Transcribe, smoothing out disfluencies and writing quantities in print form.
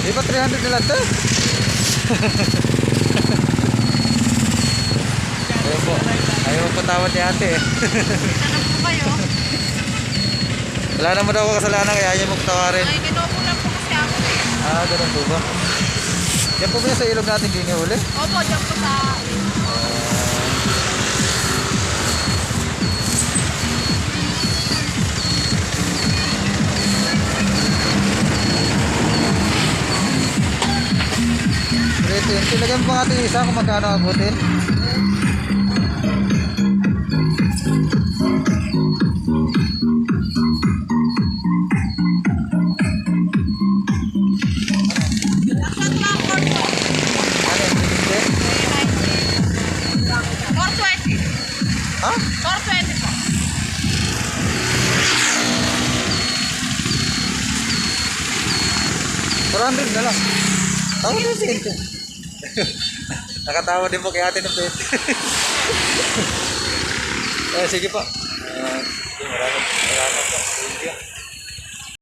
Di ba 300 na lang to? Ayaw po. Ayaw po tawad ni ate eh. Ano po kayo? Wala naman daw ako kasalanan kaya ayaw mo patawarin. Ay, kinupo lang po kasi ako eh. Ah, ganun po ba? Yan po ba yung sa ilog natin ginihuli? Opo, dyan po sa... Ito, lagyan po natin isa kung magkano abutin. Ano yung hindi? 420. Ha? 420 po. $400 na lang. Tawag na yung 20. Nakatawa din po kay ate ng 20. Sige po. Maraming